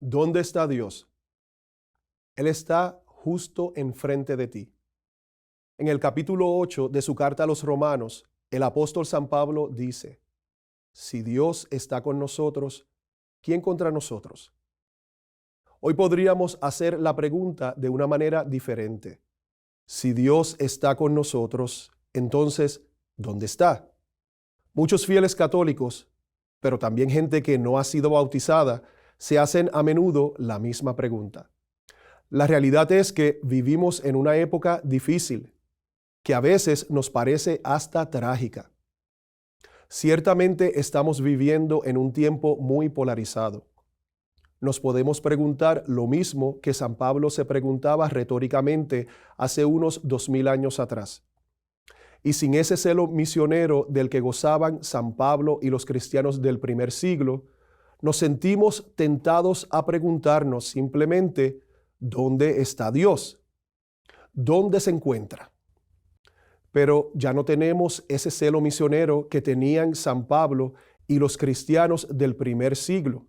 ¿Dónde está Dios? Él está justo enfrente de ti. En el capítulo 8 de su carta a los Romanos, el apóstol San Pablo dice: si Dios está con nosotros, ¿quién contra nosotros? Hoy podríamos hacer la pregunta de una manera diferente. Si Dios está con nosotros, entonces, ¿dónde está? Muchos fieles católicos, pero también gente que no ha sido bautizada, se hacen a menudo la misma pregunta. La realidad es que vivimos en una época difícil, que a veces nos parece hasta trágica. Ciertamente estamos viviendo en un tiempo muy polarizado. Nos podemos preguntar lo mismo que San Pablo se preguntaba retóricamente hace unos 2000 años atrás. Y sin ese celo misionero del que gozaban San Pablo y los cristianos del primer siglo, nos sentimos tentados a preguntarnos simplemente: ¿dónde está Dios? ¿Dónde se encuentra? Pero ya no tenemos ese celo misionero que tenían San Pablo y los cristianos del primer siglo.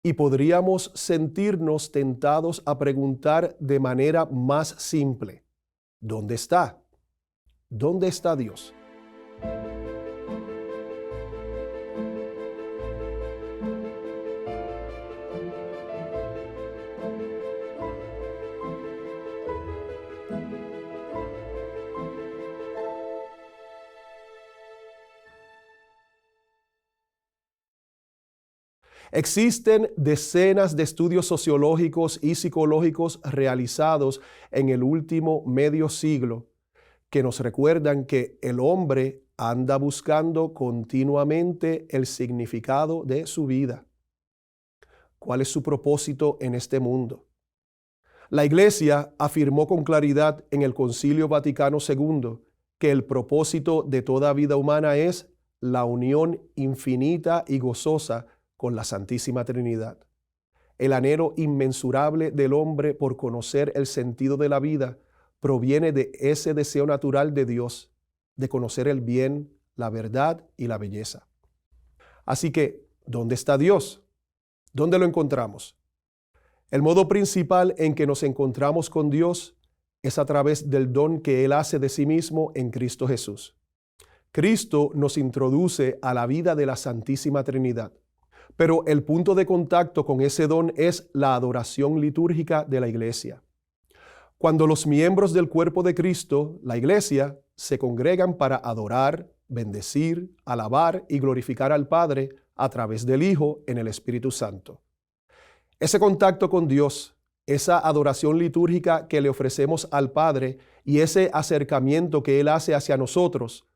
Y podríamos sentirnos tentados a preguntar de manera más simple: ¿dónde está? ¿Dónde está Dios? Existen decenas de estudios sociológicos y psicológicos realizados en el último medio siglo que nos recuerdan que el hombre anda buscando continuamente el significado de su vida. ¿Cuál es su propósito en este mundo? La Iglesia afirmó con claridad en el Concilio Vaticano II que el propósito de toda vida humana es la unión infinita y gozosa con la Santísima Trinidad. El anhelo inmensurable del hombre por conocer el sentido de la vida proviene de ese deseo natural de Dios, de conocer el bien, la verdad y la belleza. Así que, ¿dónde está Dios? ¿Dónde lo encontramos? El modo principal en que nos encontramos con Dios es a través del don que Él hace de sí mismo en Cristo Jesús. Cristo nos introduce a la vida de la Santísima Trinidad, pero el punto de contacto con ese don es la adoración litúrgica de la Iglesia. Cuando los miembros del cuerpo de Cristo, la Iglesia, se congregan para adorar, bendecir, alabar y glorificar al Padre a través del Hijo en el Espíritu Santo. Ese contacto con Dios, esa adoración litúrgica que le ofrecemos al Padre y ese acercamiento que Él hace hacia nosotros,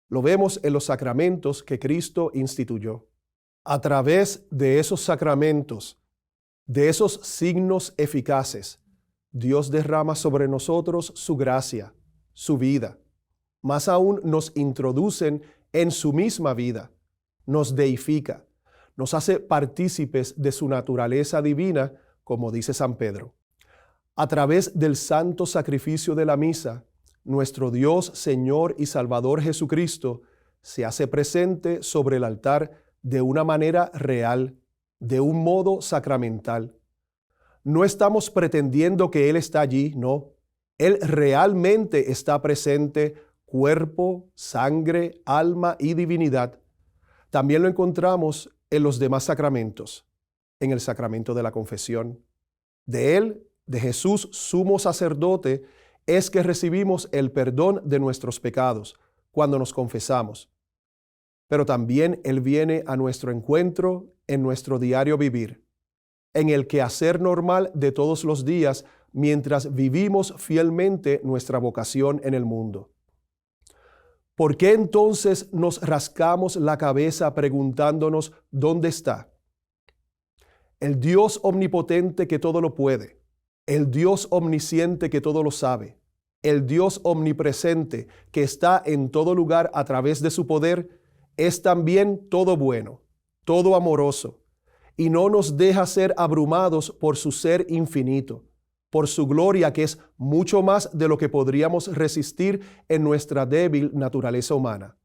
lo vemos en los sacramentos que Cristo instituyó. A través de esos sacramentos, de esos signos eficaces, Dios derrama sobre nosotros su gracia, su vida. Más aún, nos introducen en su misma vida, nos deifica, nos hace partícipes de su naturaleza divina, como dice San Pedro. A través del santo sacrificio de la misa, nuestro Dios, Señor y Salvador Jesucristo se hace presente sobre el altar de una manera real, de un modo sacramental. No estamos pretendiendo que Él está allí, no. Él realmente está presente, cuerpo, sangre, alma y divinidad. También lo encontramos en los demás sacramentos, en el sacramento de la confesión. De Él, de Jesús, sumo sacerdote, es que recibimos el perdón de nuestros pecados cuando nos confesamos. Pero también Él viene a nuestro encuentro en nuestro diario vivir, en el quehacer normal de todos los días mientras vivimos fielmente nuestra vocación en el mundo. ¿Por qué entonces nos rascamos la cabeza preguntándonos dónde está? El Dios omnipotente que todo lo puede, el Dios omnisciente que todo lo sabe, el Dios omnipresente que está en todo lugar a través de su poder, es también todo bueno, todo amoroso, y no nos deja ser abrumados por su ser infinito, por su gloria que es mucho más de lo que podríamos resistir en nuestra débil naturaleza humana.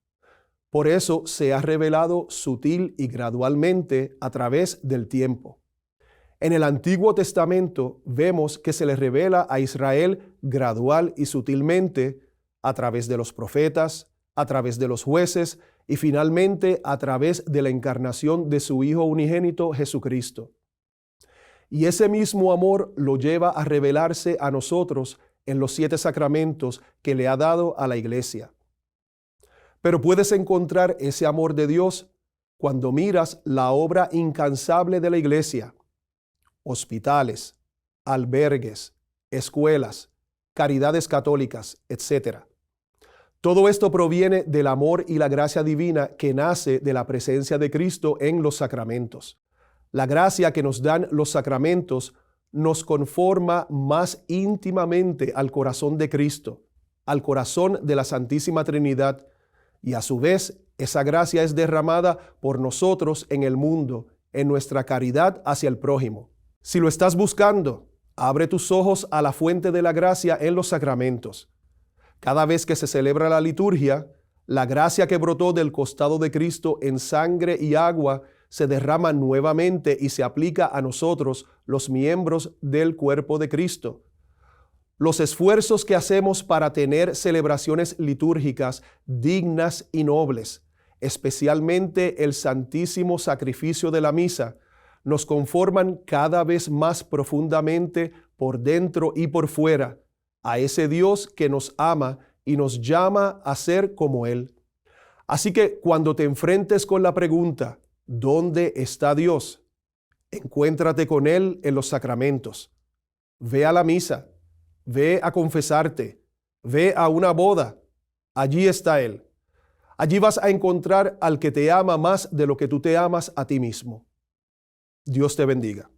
Por eso se ha revelado sutil y gradualmente a través del tiempo. En el Antiguo Testamento vemos que se le revela a Israel gradual y sutilmente a través de los profetas, a través de los jueces y finalmente a través de la encarnación de su Hijo unigénito Jesucristo. Y ese mismo amor lo lleva a revelarse a nosotros en los 7 sacramentos que le ha dado a la Iglesia. Pero puedes encontrar ese amor de Dios cuando miras la obra incansable de la Iglesia: hospitales, albergues, escuelas, caridades católicas, etc. Todo esto proviene del amor y la gracia divina que nace de la presencia de Cristo en los sacramentos. La gracia que nos dan los sacramentos nos conforma más íntimamente al corazón de Cristo, al corazón de la Santísima Trinidad, y a su vez esa gracia es derramada por nosotros en el mundo, en nuestra caridad hacia el prójimo. Si lo estás buscando, abre tus ojos a la fuente de la gracia en los sacramentos. Cada vez que se celebra la liturgia, la gracia que brotó del costado de Cristo en sangre y agua se derrama nuevamente y se aplica a nosotros, los miembros del cuerpo de Cristo. Los esfuerzos que hacemos para tener celebraciones litúrgicas dignas y nobles, especialmente el santísimo sacrificio de la misa, nos conforman cada vez más profundamente por dentro y por fuera a ese Dios que nos ama y nos llama a ser como Él. Así que cuando te enfrentes con la pregunta, ¿dónde está Dios?, encuéntrate con Él en los sacramentos. Ve a la misa, ve a confesarte, ve a una boda. Allí está Él. Allí vas a encontrar al que te ama más de lo que tú te amas a ti mismo. Dios te bendiga.